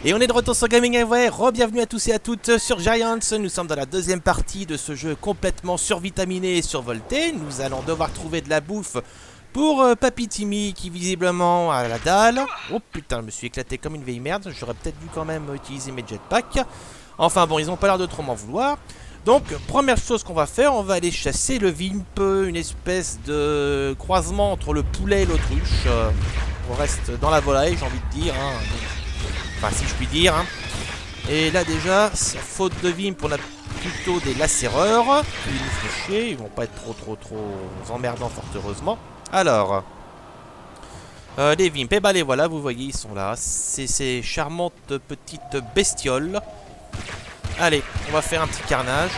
Et on est de retour sur Gaming Everywhere, re-bienvenue à tous et à toutes sur Giants. Nous sommes dans la deuxième partie de ce jeu complètement survitaminé et survolté. Nous allons devoir trouver de la bouffe pour Papy Timmy qui visiblement a la dalle. Oh putain, je me suis éclaté comme une vieille merde, j'aurais peut-être dû quand même utiliser mes jetpacks. Enfin bon, ils ont pas l'air de trop m'en vouloir. Donc, première chose qu'on va faire, on va aller chasser le Vimp, une espèce de croisement entre le poulet et l'autruche. On reste dans la volaille, j'ai envie de dire. Hein. Enfin, si je puis dire. Hein. Et là, déjà, faute de Vimp, on a plutôt des lacéreurs. Ils nous font chier, ils vont pas être trop emmerdants, fort heureusement. Alors, les Vimp, et bah les voilà, vous voyez, ils sont là. C'est ces charmantes petites bestioles. Allez, on va faire un petit carnage.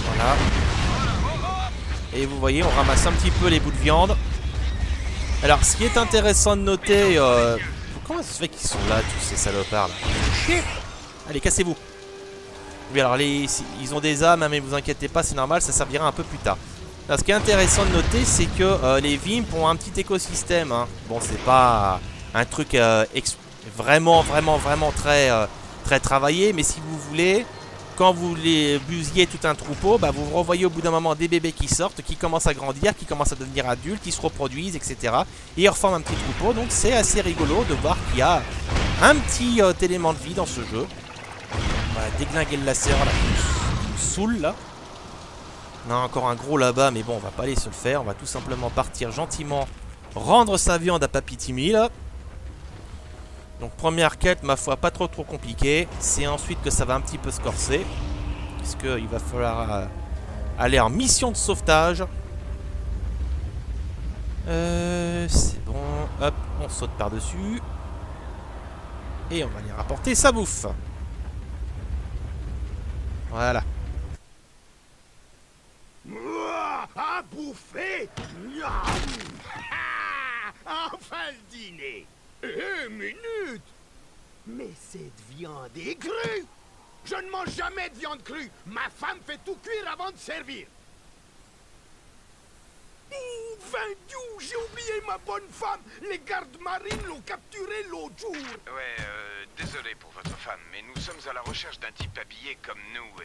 Voilà. Et vous voyez, on ramasse un petit peu les bouts de viande. Alors, ce qui est intéressant de noter... comment ça se fait qu'ils sont là, tous ces salopards là? Allez, cassez-vous. Oui, alors, ils ont des âmes, hein, mais vous inquiétez pas, c'est normal, ça servira un peu plus tard. Alors, ce qui est intéressant de noter, c'est que les Vimp ont un petit écosystème. Hein. Bon, c'est pas un truc vraiment très travaillé, mais si vous voulez, quand vous les busiez tout un troupeau, bah vous revoyez au bout d'un moment des bébés qui sortent, qui commencent à grandir, qui commencent à devenir adultes, qui se reproduisent, etc. Et ils reforment un petit troupeau, donc c'est assez rigolo de voir qu'il y a un petit élément de vie dans ce jeu. On va déglinguer le lacéra là, qui nous saoule là. On a encore un gros là-bas, mais bon, on va pas aller se le faire, on va tout simplement partir gentiment, rendre sa viande à Papy Timmy là. Donc première quête, ma foi, pas trop compliquée. C'est ensuite que ça va un petit peu se corser. Puisqu'il va falloir aller en mission de sauvetage. C'est bon. Hop, on saute par-dessus. Et on va aller rapporter sa bouffe. Voilà. À bouffer. Enfin le dîner. Minute! Mais cette viande est crue! Je ne mange jamais de viande crue! Ma femme fait tout cuire avant de servir! Oh, Dieu, j'ai oublié ma bonne femme! Les gardes marines l'ont capturée l'autre jour! Ouais, désolé pour votre femme, mais nous sommes à la recherche d'un type habillé comme nous.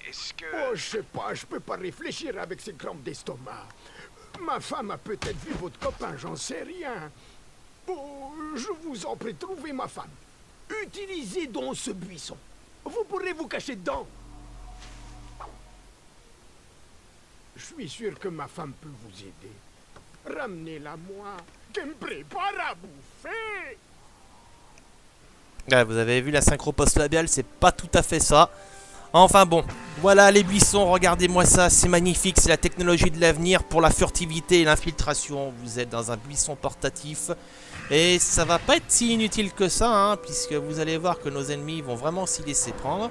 Est-ce que... Oh, je sais pas, je peux pas réfléchir avec ces crampes d'estomac. Ma femme a peut-être vu votre copain, j'en sais rien. Oh, je vous en prie, trouvez ma femme. Utilisez donc ce buisson. Vous pourrez vous cacher dedans. Je suis sûr que ma femme peut vous aider. Ramenez-la moi, qu'elle me prépare à bouffer. Ouais, vous avez vu la synchro post-labiale, c'est pas tout à fait ça. Enfin bon, voilà les buissons, regardez-moi ça, c'est magnifique, c'est la technologie de l'avenir pour la furtivité et l'infiltration. Vous êtes dans un buisson portatif et ça va pas être si inutile que ça, hein, puisque vous allez voir que nos ennemis vont vraiment s'y laisser prendre.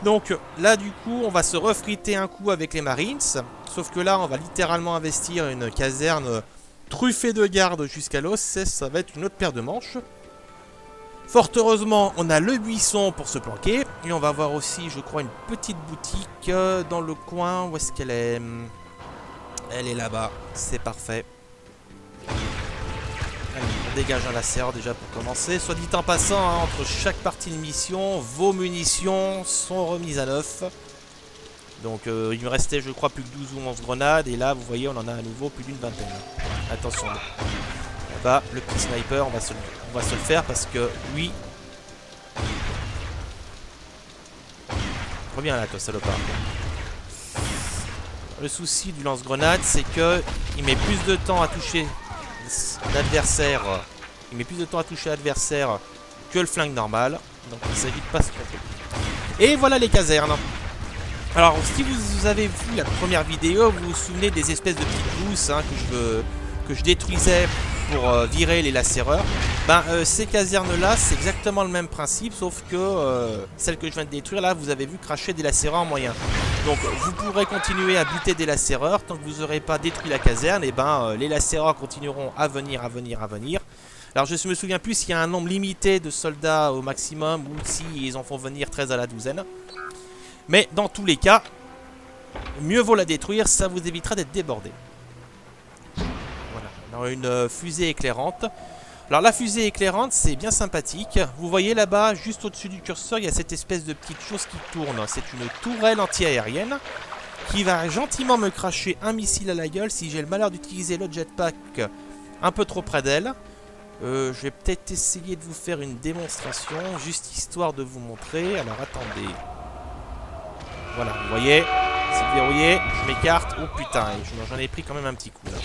Donc là du coup, on va se refriter un coup avec les Marines, sauf que là on va littéralement investir une caserne truffée de gardes jusqu'à l'os, ça va être une autre paire de manches. Fort heureusement, on a le buisson pour se planquer. Et on va voir aussi, je crois, une petite boutique dans le coin. Où est-ce qu'elle est? Elle est là-bas. C'est parfait. Allez, on dégage un lacéra déjà pour commencer. Soit dit en passant, hein, entre chaque partie de mission, vos munitions sont remises à neuf. Donc il me restait, je crois, plus que 12 ou 11 grenades. Et là, vous voyez, on en a à nouveau plus d'une vingtaine. Attention. Là-bas, le petit sniper, on va se le faire parce que lui... Reviens là, toi, salopard. Le souci du lance-grenade, c'est que il met plus de temps à toucher l'adversaire. Il met plus de temps à toucher l'adversaire que le flingue normal. Donc il s'agit de pas se tromper. Et voilà les casernes. Alors, si vous avez vu la première vidéo, vous vous souvenez des espèces de petites gousses, hein, que je détruisais pour virer les lacéreurs. Ben, ces casernes là c'est exactement le même principe, sauf que celle que je viens de détruire là, vous avez vu cracher des lacéreurs en moyen. Donc vous pourrez continuer à buter des lacéreurs tant que vous n'aurez pas détruit la caserne. Et ben les lacéreurs continueront à venir. Alors je me souviens plus s'il y a un nombre limité de soldats au maximum ou s'ils en font venir 13 à la douzaine. Mais dans tous les cas, mieux vaut la détruire, ça vous évitera d'être débordé. Voilà, on a une fusée éclairante. Alors la fusée éclairante, c'est bien sympathique. Vous voyez là-bas, juste au-dessus du curseur, il y a cette espèce de petite chose qui tourne. C'est une tourelle anti-aérienne qui va gentiment me cracher un missile à la gueule si j'ai le malheur d'utiliser le jetpack un peu trop près d'elle. Je vais peut-être essayer de vous faire une démonstration, juste histoire de vous montrer. Alors attendez. Voilà, vous voyez, c'est verrouillé, je m'écarte. Oh putain, j'en ai pris quand même un petit coup là.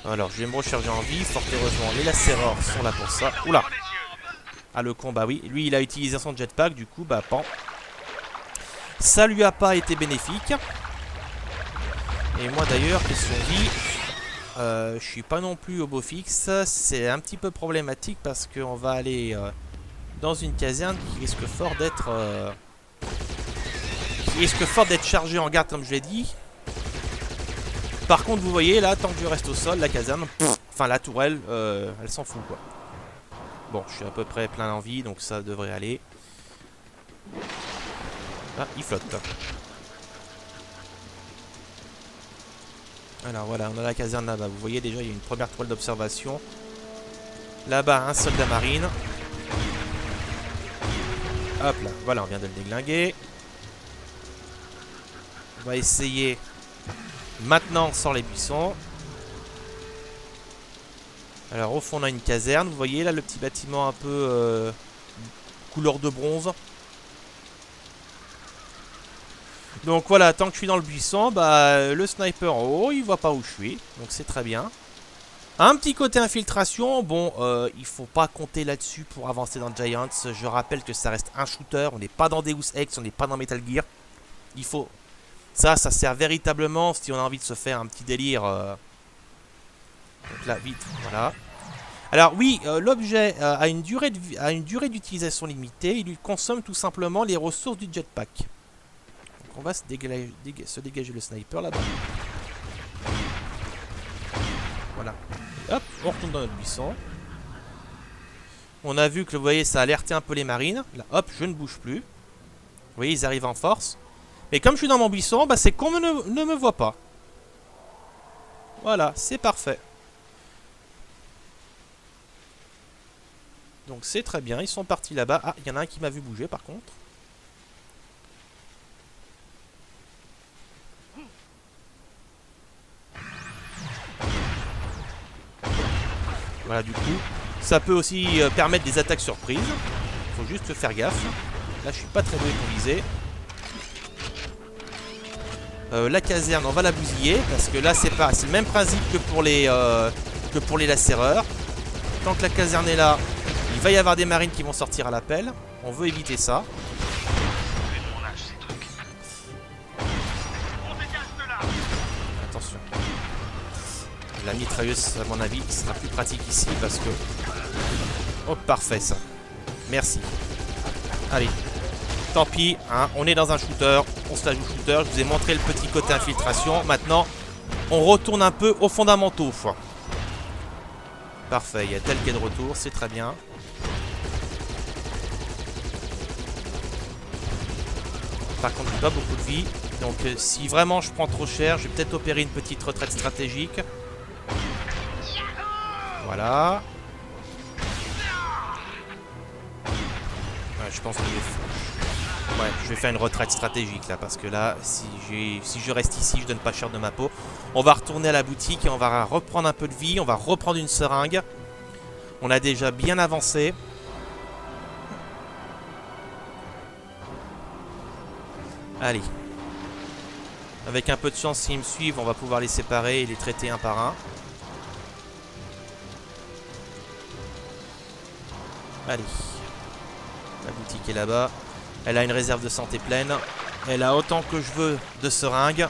Alors, je vais me recharger en vie. Fort heureusement, les lacéreurs sont là pour ça. Oula! Ah, le con, bah oui. Lui, il a utilisé son jetpack, du coup, bah, pan. Ça lui a pas été bénéfique. Et moi, d'ailleurs, question vie, je suis pas non plus au beau fixe. C'est un petit peu problématique parce qu'on va aller dans une caserne qui risque fort d'être... chargée en garde, comme je l'ai dit. Par contre, vous voyez, là, tant que je reste au sol, la caserne, enfin la tourelle, elle s'en fout, quoi. Bon, je suis à peu près plein d'envie, donc ça devrait aller. Ah, il flotte. Alors voilà, on a la caserne là-bas. Vous voyez déjà, il y a une première toile d'observation. Là-bas, un soldat marine. Hop là, voilà, on vient de le déglinguer. On va essayer... Maintenant, on sort les buissons. Alors, au fond, on a une caserne. Vous voyez, là, le petit bâtiment un peu couleur de bronze. Donc, voilà, tant que je suis dans le buisson, bah, le sniper en haut, il voit pas où je suis. Donc, c'est très bien. Un petit côté infiltration. Bon, il faut pas compter là-dessus pour avancer dans Giants. Je rappelle que ça reste un shooter. On n'est pas dans Deus Ex, on n'est pas dans Metal Gear. Il faut... Ça sert véritablement si on a envie de se faire un petit délire. Donc là, vite, voilà. Alors oui, l'objet a une durée d'utilisation limitée. Il lui consomme tout simplement les ressources du jetpack. Donc on va se dégager le sniper là-bas. Voilà. Et hop, on retourne dans notre buisson. On a vu que, vous voyez, ça a alerté un peu les marines. Là, hop, je ne bouge plus. Vous voyez, ils arrivent en force. Et comme je suis dans mon buisson, bah c'est qu'on ne me voit pas. Voilà, c'est parfait. Donc c'est très bien, ils sont partis là-bas. Ah, il y en a un qui m'a vu bouger par contre. Voilà, du coup, ça peut aussi permettre des attaques surprises. Faut juste faire gaffe. Là, je suis pas très doué pour viser. La caserne, on va la bousiller parce que là c'est le même principe que pour les lacéreurs. Tant que la caserne est là, il va y avoir des marines qui vont sortir à l'appel. On veut éviter ça. Attention. La mitrailleuse, à mon avis, sera plus pratique ici parce que... Oh, parfait ça. Merci. Allez. Tant pis, hein, on est dans un shooter, on se la joue shooter, je vous ai montré le petit côté infiltration. Maintenant, on retourne un peu aux fondamentaux. Parfait, il y a tel qui est de retour, c'est très bien. Par contre, j'ai pas beaucoup de vie. Donc si vraiment je prends trop cher, je vais peut-être opérer une petite retraite stratégique. Voilà. Ouais, je pense que je vais faire une retraite stratégique là, parce que là, si je reste ici, je donne pas cher de ma peau. On va retourner à la boutique et on va reprendre un peu de vie. On va reprendre une seringue. On a déjà bien avancé. Allez. Avec un peu de chance, s'ils me suivent, on va pouvoir les séparer et les traiter un par un. Allez. La boutique est là-bas. Elle a une réserve de santé pleine. Elle a autant que je veux de seringues.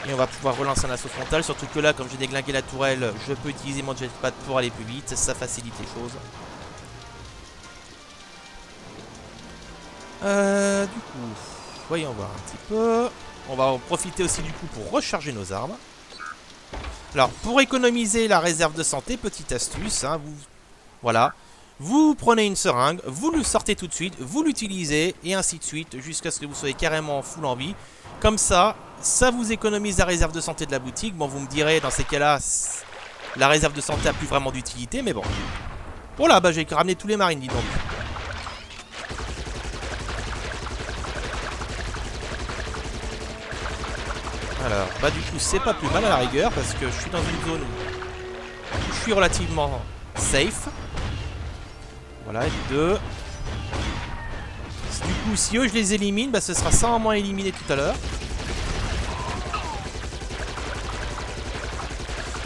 Et on va pouvoir relancer un assaut frontal. Surtout que là, comme j'ai déglingué la tourelle, je peux utiliser mon jetpack pour aller plus vite. Ça facilite les choses. Du coup, voyons voir un petit peu. On va en profiter aussi du coup pour recharger nos armes. Alors, pour économiser la réserve de santé, petite astuce, hein, voilà. Vous prenez une seringue, vous le sortez tout de suite, vous l'utilisez, et ainsi de suite, jusqu'à ce que vous soyez carrément full en vie. Comme ça, ça vous économise la réserve de santé de la boutique. Bon, vous me direz, dans ces cas-là, La réserve de santé a plus vraiment d'utilité, mais bon. Oh là, bah j'ai ramené tous les marines, dis donc. Alors, bah du coup, c'est pas plus mal à la rigueur, parce que je suis dans une zone où je suis relativement safe. Voilà, 2. Du coup, si eux je les élimine, bah ce sera ça en moins éliminé tout à l'heure.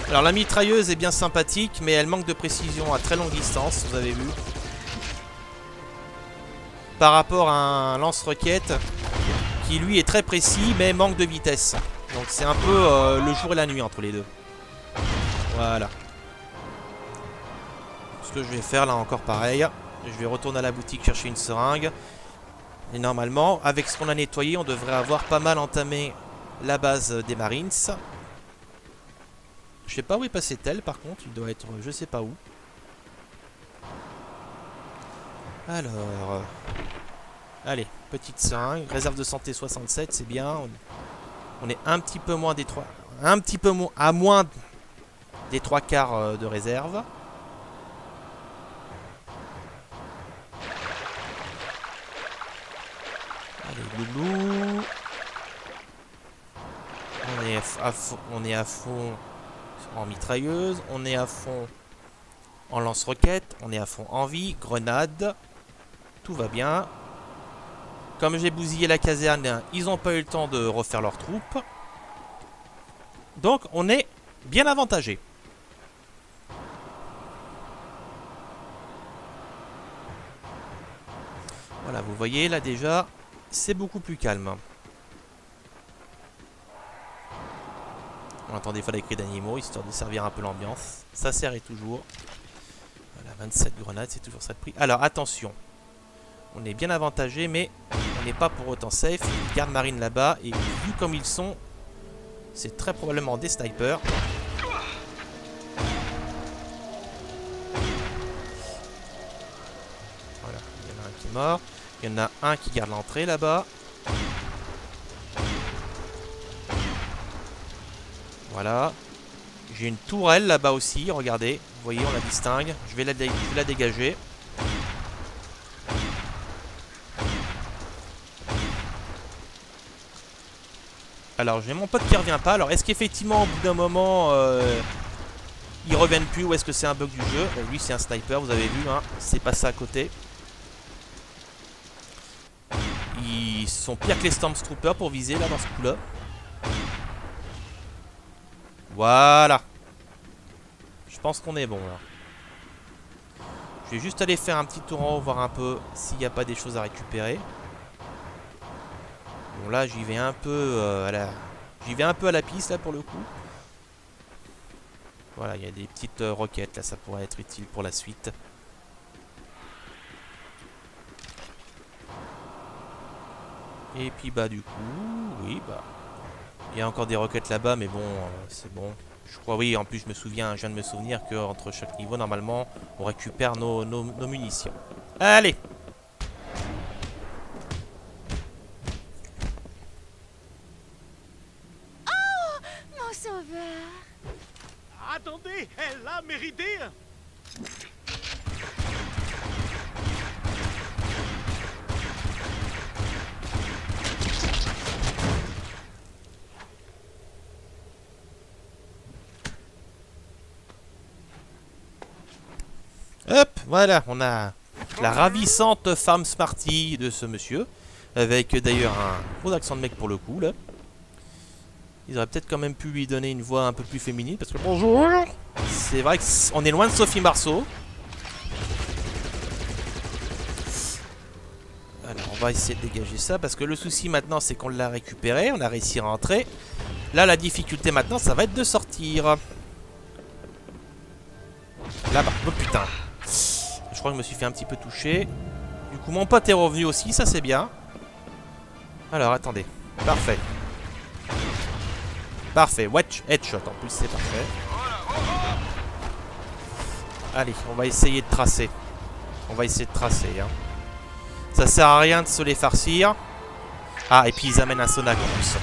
Alors la mitrailleuse est bien sympathique, mais elle manque de précision à très longue distance, vous avez vu. Par rapport à un lance-roquette qui lui est très précis, mais manque de vitesse. Donc c'est un peu le jour et la nuit entre les deux. Voilà. Ce que je vais faire là encore pareil. Je vais retourner à la boutique chercher une seringue. Et normalement, avec ce qu'on a nettoyé, on devrait avoir pas mal entamé la base des Marines. Je sais pas où est passé tel par contre, il doit être je sais pas où. Alors... Allez, petite seringue, réserve de santé 67, c'est bien. On est un petit peu moins des 3... Un petit peu à moins des 3/4 de réserve. Allez, loulou. On est à fond en mitrailleuse, on est à fond en lance-roquette, on est à fond en vie, grenade. Tout va bien. Comme j'ai bousillé la caserne, ils n'ont pas eu le temps de refaire leurs troupes. Donc on est bien avantagé. Voilà, vous voyez là déjà, c'est beaucoup plus calme. On entend des fois les cris d'animaux, histoire de servir un peu l'ambiance. Ça sert et toujours. Voilà, 27 grenades, c'est toujours ça de prix. Alors attention, on est bien avantagé, mais on n'est pas pour autant safe. Les gardes marines là-bas, et vu comme ils sont, c'est très probablement des snipers. Voilà, il y en a un qui est mort. Il y en a un qui garde l'entrée là-bas. Voilà. J'ai une tourelle là-bas aussi, regardez. Vous voyez, on la distingue. Je vais la dégager. Alors, j'ai mon pote qui revient pas. Alors, est-ce qu'effectivement, au bout d'un moment, ils reviennent plus ou est-ce que c'est un bug du jeu? Lui, c'est un sniper, vous avez vu, hein. C'est passé à côté. Ils sont pires que les Stormtroopers pour viser, là, dans ce coup-là. Voilà. Je pense qu'on est bon, là. Je vais juste aller faire un petit tour en haut, voir un peu s'il n'y a pas des choses à récupérer. Bon, là, j'y vais un peu à la... J'y vais un peu à la piste, là, pour le coup. Voilà, il y a des petites roquettes, là, ça pourrait être utile pour la suite. Et puis, bah, du coup, oui, bah... Il y a encore des roquettes là-bas, mais bon, c'est bon. Je crois, oui, en plus, je viens de me souvenir qu'entre chaque niveau, normalement, on récupère nos munitions. Allez! Oh, mon sauveur! Attendez, elle l'a mérité! Hop, voilà, on a la ravissante femme Smarty de ce monsieur. Avec d'ailleurs un gros accent de mec pour le coup, là. Ils auraient peut-être quand même pu lui donner une voix un peu plus féminine, parce que bonjour. C'est vrai qu'on est loin de Sophie Marceau. Alors, on va essayer de dégager ça, parce que le souci maintenant, c'est qu'on l'a récupéré, on a réussi à rentrer. Là, la difficulté maintenant, ça va être de sortir. Là-bas, oh putain. Je crois que je me suis fait un petit peu toucher. Du coup, mon pote est revenu aussi, ça c'est bien. Alors, attendez. Parfait. Parfait. Watch headshot en plus, c'est parfait. Allez, on va essayer de tracer. On va essayer de tracer. Hein. Ça sert à rien de se les farcir. Ah, et puis ils amènent un sonac en plus.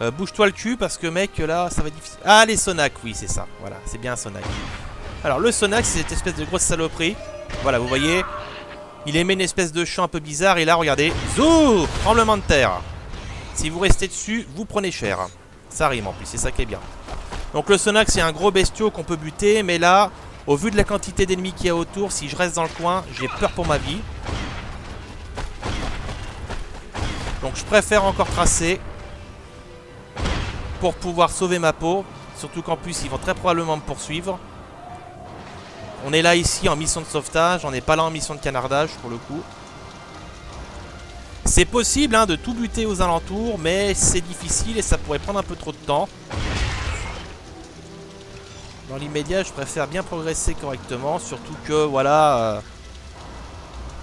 Bouge-toi le cul parce que mec là ça va être difficile. Ah les Sonac, oui c'est ça. Voilà, c'est bien un Sonac. Alors le Sonac c'est cette espèce de grosse saloperie. Voilà, vous voyez. Il émet une espèce de chant un peu bizarre et là regardez. Zou, tremblement de terre. Si vous restez dessus, vous prenez cher. Ça rime en plus, c'est ça qui est bien. Donc le Sonac c'est un gros bestiau qu'on peut buter. Mais là, au vu de la quantité d'ennemis qu'il y a autour, si je reste dans le coin, j'ai peur pour ma vie. Donc je préfère encore tracer pour pouvoir sauver ma peau. Surtout qu'en plus ils vont très probablement me poursuivre. On est là ici en mission de sauvetage. On n'est pas là en mission de canardage pour le coup. C'est possible hein, de tout buter aux alentours. Mais c'est difficile et ça pourrait prendre un peu trop de temps. Dans l'immédiat je préfère bien progresser correctement. Surtout que voilà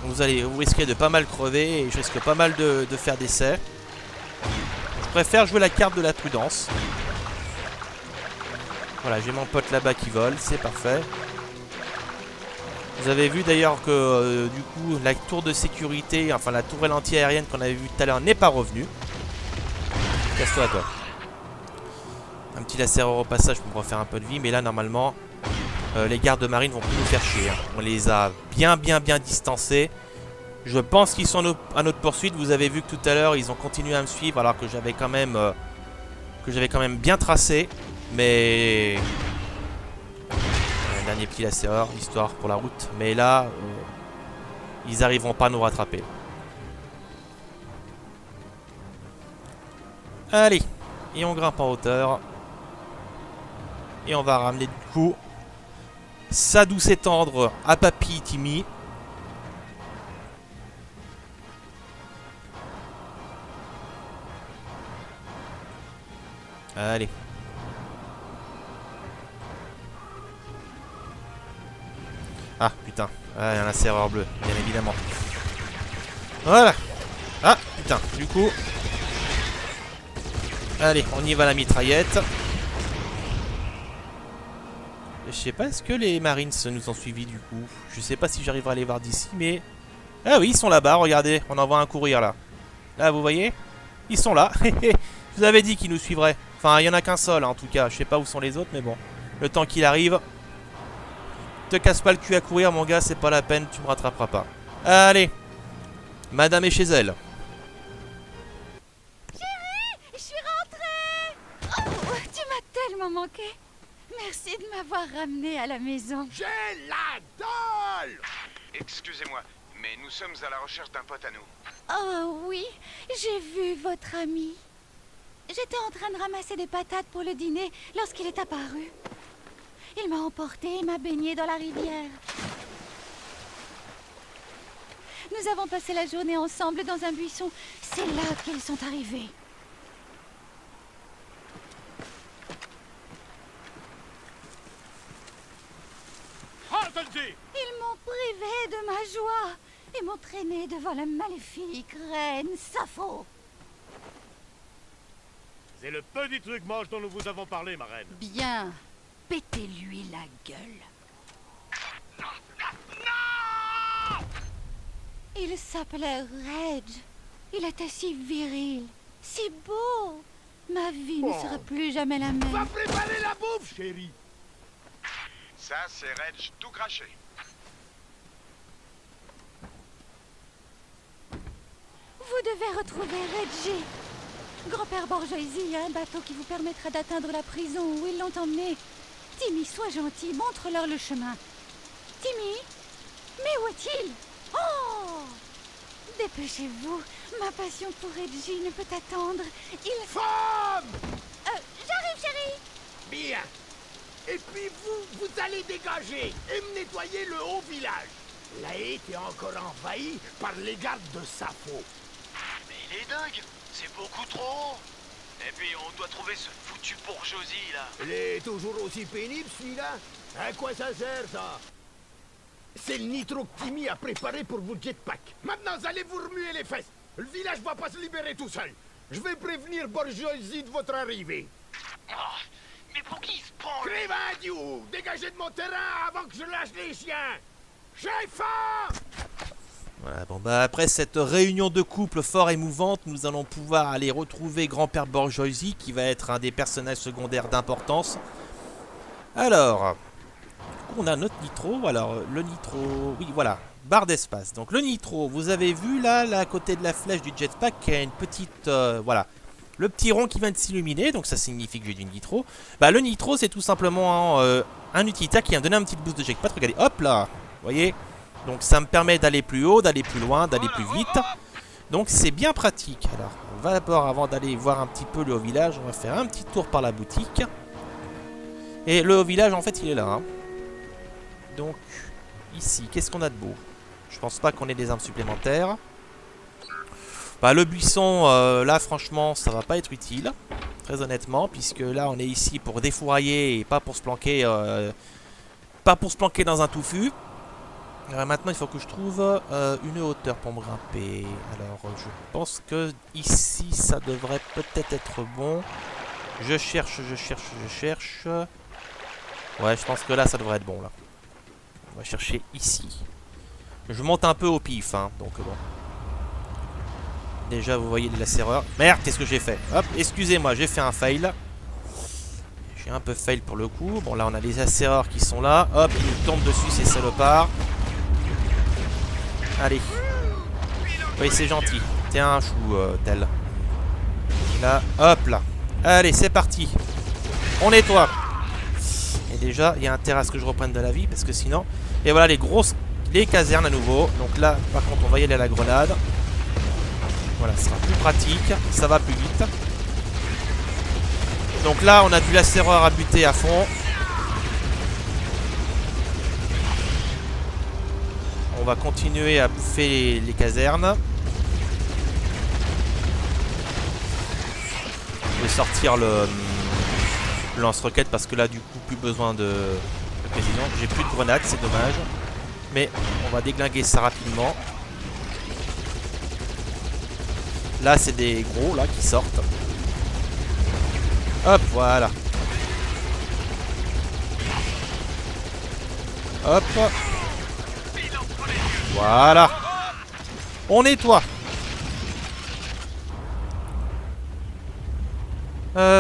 vous risquez de pas mal crever. Et je risque pas mal de faire d'essais. Je préfère jouer la carte de la prudence. Voilà, j'ai mon pote là-bas qui vole, c'est parfait. Vous avez vu d'ailleurs que du coup la tour de sécurité, enfin la tourelle anti-aérienne qu'on avait vue tout à l'heure n'est pas revenue. Casse-toi toi. Un petit lacéreur au passage pour me refaire un peu de vie, mais là normalement les gardes de marine vont plus nous faire chier. Hein. On les a bien distancés. Je pense qu'ils sont à notre poursuite. Vous avez vu que tout à l'heure ils ont continué à me suivre alors que j'avais quand même bien tracé. Mais un dernier petit lacéreur, histoire pour la route. Mais là, ils arriveront pas à nous rattraper. Allez, et on grimpe en hauteur. Et on va ramener du coup sa douce et tendre à Papy Timmy. Allez. Ah putain, ah, il y a un lacéreur bleu, bien évidemment. Voilà. Ah putain, du coup. Allez, on y va à la mitraillette. Je sais pas, est-ce que les Marines nous ont suivis du coup? Je sais pas si j'arriverai à les voir d'ici, mais... Ah oui, ils sont là-bas, regardez, on en voit un courir là. Là, vous voyez? Ils sont là. Je vous avais dit qu'ils nous suivraient. Enfin, il y en a qu'un seul en tout cas, je sais pas où sont les autres, mais bon. Le temps qu'il arrive... Te casse pas le cul à courir mon gars, c'est pas la peine, tu me rattraperas pas. Allez, madame est chez elle. Chérie, je suis rentrée. Oh, tu m'as tellement manqué. Merci de m'avoir ramenée à la maison. J'ai la dalle! Excusez-moi, mais nous sommes à la recherche d'un pote à nous. Oh oui, j'ai vu votre ami. J'étais en train de ramasser des patates pour le dîner lorsqu'il est apparu. Il m'a emporté et m'a baigné dans la rivière. Nous avons passé la journée ensemble dans un buisson. C'est là qu'ils sont arrivés. Attendez! Ils m'ont privé de ma joie et m'ont traîné devant la maléfique reine Sappho. C'est le petit truc moche dont nous vous avons parlé, ma reine. Bien, pétez-lui la gueule. Il s'appelait Reg. Il était si viril, si beau. Ma vie ne sera plus jamais la Va même. préparer la bouffe, chérie. Ça, c'est Reg tout craché. Vous devez retrouver Reggie. Grand-père Borgesi a un bateau qui vous permettra d'atteindre la prison où ils l'ont emmené. Timmy, sois gentil, montre-leur le chemin. Timmy? Mais où est-il? Oh! Dépêchez-vous, ma passion pour Reggie ne peut attendre. Il... Femme! J'arrive, chérie! Bien. Et puis vous allez dégager et me nettoyer le haut village. La haie est encore envahie par les gardes de Sappho. Mais il est dingue, c'est beaucoup trop haut. Et puis on doit trouver ce foutu bourgeoisie là. Il est toujours aussi pénible celui-là. À quoi ça sert ça? C'est le nitro que Timmy a préparé pour vos jetpacks. Maintenant allez vous remuer les fesses. Le village va pas se libérer tout seul. Je vais prévenir Borgesi de votre arrivée. Oh, mais pour qui il se prend lui? Crévin Dieu, dégagez de mon terrain avant que je lâche les chiens. Chef! Voilà, bon bah après cette réunion de couple fort émouvante, nous allons pouvoir aller retrouver Grand-Père Borgiosi qui va être un des personnages secondaires d'importance. Alors, du coup, on a notre nitro. Alors le nitro, oui voilà, barre d'espace. Donc le nitro, vous avez vu là à côté de la flèche du jetpack, qui a une petite, voilà, le petit rond qui vient de s'illuminer, donc ça signifie que j'ai du nitro. Bah le nitro c'est tout simplement un utilitaire qui vient donner un petit boost de jetpack. Regardez, hop là, vous voyez. Donc ça me permet d'aller plus haut, d'aller plus loin, d'aller plus vite. Donc c'est bien pratique. Alors on va d'abord, avant d'aller voir un petit peu le haut village, on va faire un petit tour par la boutique. Et le haut village en fait il est là. Hein. Donc ici, qu'est-ce qu'on a de beau? Je pense pas qu'on ait des armes supplémentaires. Bah, le buisson, là franchement ça va pas être utile. Très honnêtement, puisque là on est ici pour défourailler et pas pour se planquer, dans un touffu. Maintenant il faut que je trouve une hauteur pour me grimper. Alors je pense que ici ça devrait peut-être être bon. Je cherche. Ouais, je pense que là ça devrait être bon là. On va chercher ici. Je monte un peu au pif hein, donc bon. Déjà vous voyez les lacéreurs. Merde, qu'est-ce que j'ai fait? Hop, excusez-moi, j'ai fait un fail. J'ai un peu fail pour le coup. Bon là on a les lacéreurs qui sont là. Hop, ils nous tombent dessus ces salopards. Allez. Oui, c'est gentil. T'es un chou, tel. Là, hop là. Allez, c'est parti. On nettoie. Et déjà, il y a intérêt à ce que je reprenne de la vie, parce que sinon... Et voilà, les casernes à nouveau. Donc là, par contre, on va y aller à la grenade. Voilà, ce sera plus pratique. Ça va plus vite. Donc là, on a du lacéreur à buter à fond. On va continuer à bouffer les casernes. Je vais sortir le lance-roquette parce que là du coup plus besoin de précision. J'ai plus de grenades, c'est dommage. Mais on va déglinguer ça rapidement. Là c'est des gros là qui sortent. Hop, voilà. Hop. Voilà. On nettoie.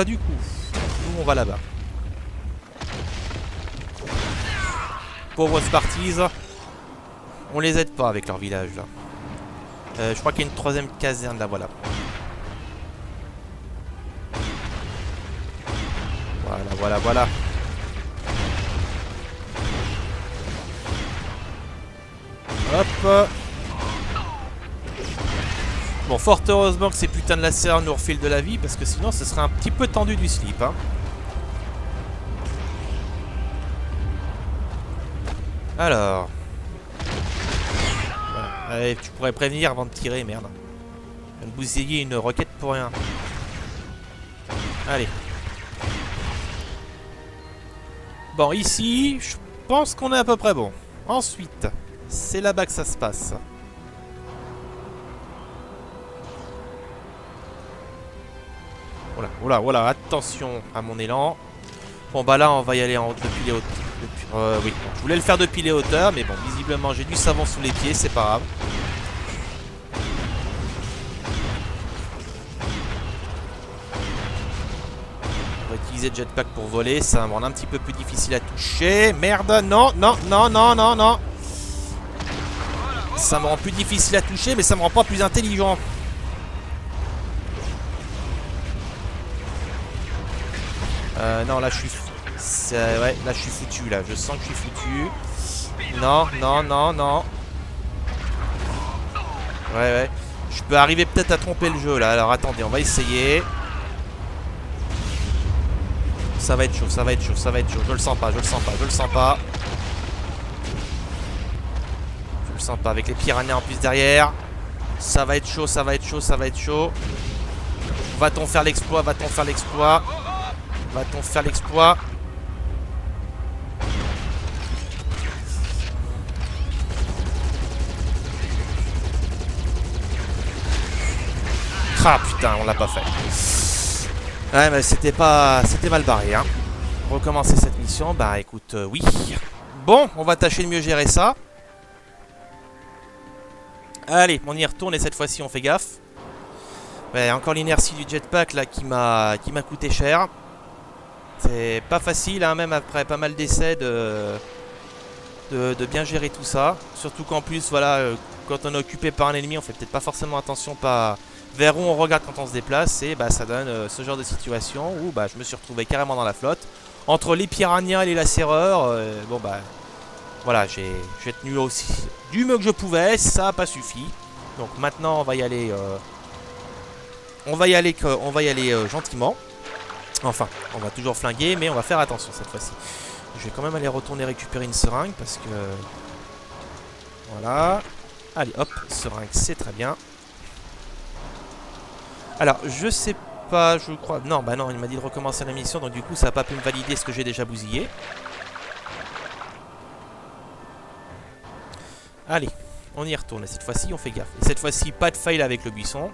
Du coup, nous on va là-bas. Pauvres Sparties. On les aide pas avec leur village là. Je crois qu'il y a une troisième caserne là, voilà. Voilà. Hop. Bon, fort heureusement que ces putains de lacers nous refilent de la vie, parce que sinon ce serait un petit peu tendu du slip, hein. Alors. Voilà. Allez, tu pourrais prévenir avant de tirer, merde. Je viens de bousiller une roquette pour rien. Allez. Bon, ici, je pense qu'on est à peu près bon. Ensuite, c'est là-bas que ça se passe. Voilà, attention à mon élan. Bon bah là on va y aller depuis les hauteurs. Oui, je voulais le faire depuis les hauteurs, mais bon, visiblement j'ai du savon sous les pieds, c'est pas grave. On va utiliser le jetpack pour voler, ça va me rendre un petit peu plus difficile à toucher. Merde, non. Ça me rend plus difficile à toucher, mais ça me rend pas plus intelligent. Non, là je suis... Ouais, là je suis foutu, là. Je sens que je suis foutu. Non. Ouais. Je peux arriver peut-être à tromper le jeu, là. Alors attendez, on va essayer. Ça va être chaud. Je le sens pas. Je le sens pas avec les piranhas en plus derrière. Ça va être chaud. Va-t-on faire l'exploit? Ah putain, on l'a pas fait. Ouais, mais c'était mal barré, hein. Recommencer cette mission, bah écoute, oui. Bon, on va tâcher de mieux gérer ça. Allez, on y retourne et cette fois-ci on fait gaffe. Ouais, encore l'inertie du jetpack là qui m'a coûté cher. C'est pas facile, hein, même après pas mal d'essais de bien gérer tout ça. Surtout qu'en plus, voilà, quand on est occupé par un ennemi, on fait peut-être pas forcément attention vers où on regarde quand on se déplace. Et bah, ça donne ce genre de situation où bah, je me suis retrouvé carrément dans la flotte. Entre les piranhas et les lacéreurs, bon bah voilà, j'ai tenu aussi du mieux que je pouvais, ça n'a pas suffi. Donc maintenant on va y aller gentiment. Enfin, on va toujours flinguer, mais on va faire attention cette fois-ci. Je vais quand même aller retourner récupérer une seringue parce que... Voilà. Allez, hop, seringue, c'est très bien. Alors, je sais pas, je crois... Non, bah non, il m'a dit de recommencer la mission, donc du coup, ça n'a pas pu me valider ce que j'ai déjà bousillé. Allez, on y retourne, et cette fois-ci, on fait gaffe. Et cette fois-ci, pas de fail avec le buisson.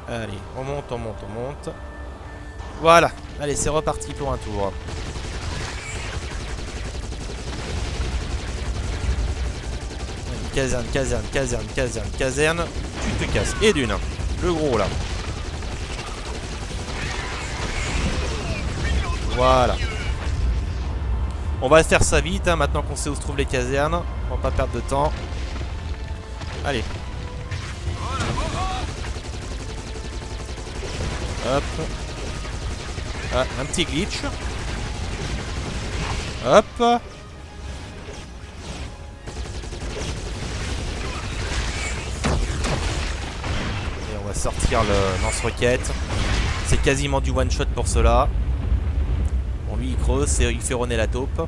Allez, on monte, on monte, on monte. Voilà, allez, c'est reparti pour un tour. Caserne, caserne, caserne, caserne, caserne. Tu te casses. Et d'une. Le gros là. Voilà. On va faire ça vite, hein, maintenant qu'on sait où se trouvent les casernes. On va pas perdre de temps. Allez. Hop. Ah, un petit glitch. Hop. Et on va sortir le lance-roquette. C'est quasiment du one-shot pour cela. Bon, lui il creuse et il fait ronner la taupe.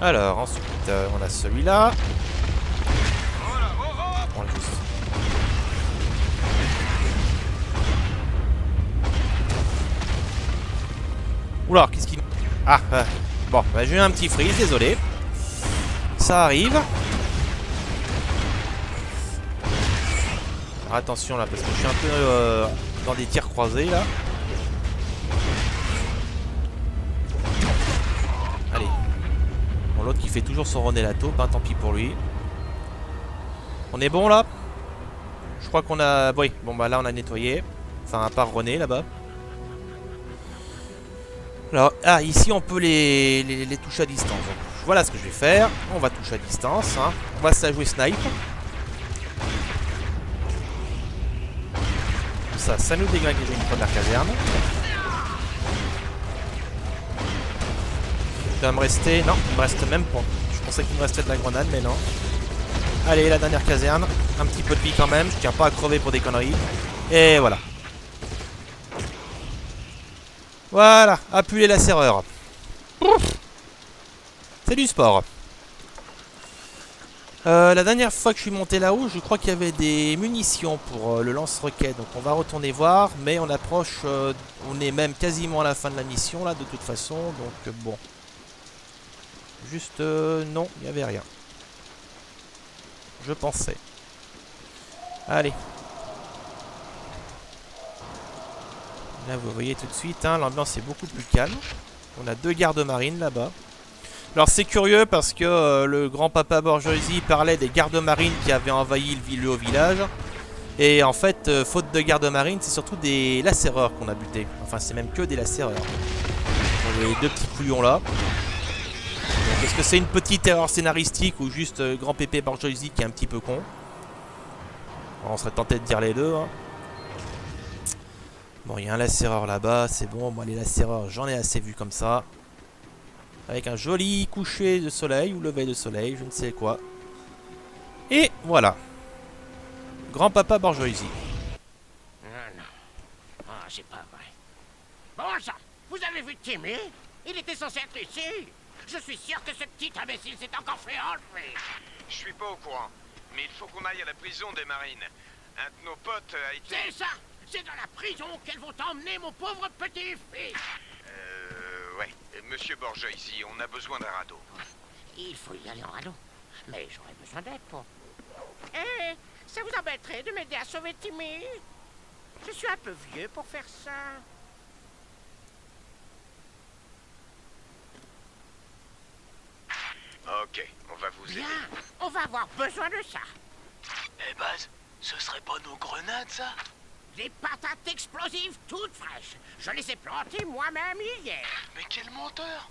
Alors, ensuite, on a celui-là. On le pousse. Oula, qu'est-ce qu'il... Ah, bon, bah, j'ai eu un petit freeze, désolé. Ça arrive. Alors, attention là, parce que je suis un peu dans des tirs croisés là. Allez. Bon, l'autre qui fait toujours son René la taupe, hein, tant pis pour lui. On est bon là? Je crois qu'on a... Oui, bon bah là on a nettoyé. Enfin, à part René là-bas. Alors, ah, ici on peut les toucher à distance. Donc, voilà ce que je vais faire. On va toucher à distance. Hein. On va se la jouer snipe. Ça nous déglingue déjà une première caserne. Il va me rester... Non, il me reste même pas. Je pensais qu'il me restait de la grenade, mais non. Allez, la dernière caserne. Un petit peu de vie quand même. Je tiens pas à crever pour des conneries. Et voilà. Voilà. Appuyer la serrure. C'est du sport. La dernière fois que je suis monté là-haut, je crois qu'il y avait des munitions pour le lance-roquette. Donc on va retourner voir. Mais on approche... on est même quasiment à la fin de la mission là, de toute façon. Donc bon. Juste... non, il n'y avait rien. Je pensais. Allez. Là, vous voyez tout de suite, hein, l'ambiance est beaucoup plus calme. On a 2 gardes marines là-bas. Alors, c'est curieux parce que le grand-papa Borjosi parlait des gardes marines qui avaient envahi le village. Et en fait, faute de gardes marines, c'est surtout des lacéreurs qu'on a butés. Enfin, c'est même que des lacéreurs. Donc, les 2 petits couillons là. Est-ce que c'est une petite erreur scénaristique ou juste grand pépé Borjosi qui est un petit peu con? On serait tenté de dire les deux. Hein. Bon, il y a un lacéreur là-bas, c'est bon. Moi, les lacéreurs, j'en ai assez vu comme ça. Avec un joli coucher de soleil ou lever de soleil, je ne sais quoi. Et voilà. Grand-papa Borjosi. Non. Ah, c'est pas vrai. Bon sang, vous avez vu Timmy? Il était censé être ici. Je suis sûr que ce petit imbécile s'est encore fait enlever. Je suis pas au courant, mais il faut qu'on aille à la prison des marines. Un de nos potes a été... C'est ça. C'est dans la prison qu'elles vont emmener mon pauvre petit-fils. Ouais. Monsieur Borjosi, on a besoin d'un radeau. Il faut y aller en radeau. Mais j'aurais besoin d'aide pour... Hé, Ça vous embêterait de m'aider à sauver Timmy? Je suis un peu vieux pour faire ça. Ok, on va vous aider. Bien, on va avoir besoin de ça. Eh Baz, ce serait pas nos grenades, ça? Des patates explosives toutes fraîches. Je les ai plantées moi-même hier. Mais quel menteur!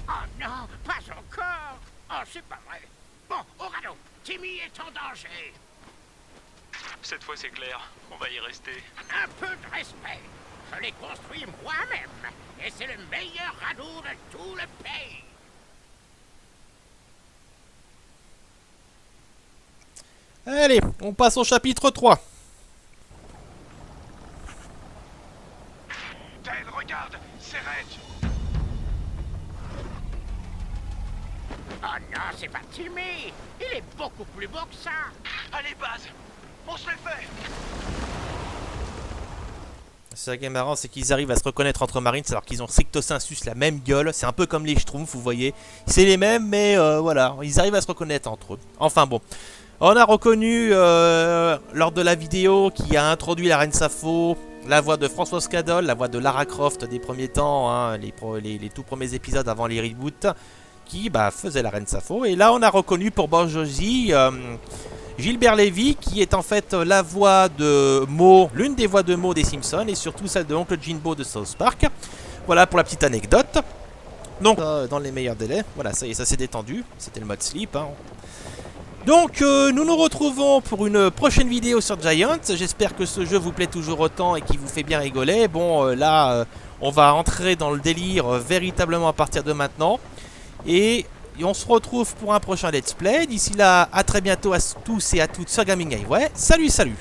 Oh non, pas encore. Oh, c'est pas vrai. Bon, Orano, Timmy est en danger. Cette fois, c'est clair. On va y rester. Un peu de respect. Je l'ai construit moi-même. Et c'est le meilleur radeau de tout le pays. Allez, on passe au chapitre 3. Ted, regarde, c'est Reg. Oh non, c'est pas Timmy. Il est beaucoup plus beau que ça. Allez, Baz, on se les fait! C'est ça qui est marrant, c'est qu'ils arrivent à se reconnaître entre Marines alors qu'ils ont stricto sensus la même gueule. C'est un peu comme les Schtroumpfs, vous voyez. C'est les mêmes, mais voilà, ils arrivent à se reconnaître entre eux. Enfin bon. On a reconnu lors de la vidéo qui a introduit la Reine Safo, la voix de Françoise Cadol, la voix de Lara Croft des premiers temps, hein, les tout premiers épisodes avant les reboots, qui faisait la Reine Safo. Et là on a reconnu pour Borjosi Gilbert Lévy, qui est en fait la voix de Mo, l'une des voix de Mo des Simpsons, et surtout celle de Oncle Jimbo de South Park. Voilà pour la petite anecdote. Donc dans les meilleurs délais, voilà, ça y est, ça s'est détendu, c'était le mode sleep, hein. Donc nous nous retrouvons pour une prochaine vidéo sur Giants. J'espère que ce jeu vous plaît toujours autant et qu'il vous fait bien rigoler. Bon là on va entrer dans le délire véritablement à partir de maintenant. Et on se retrouve pour un prochain let's play. D'ici là, à très bientôt à tous et à toutes sur Gaming Highway. Salut, salut!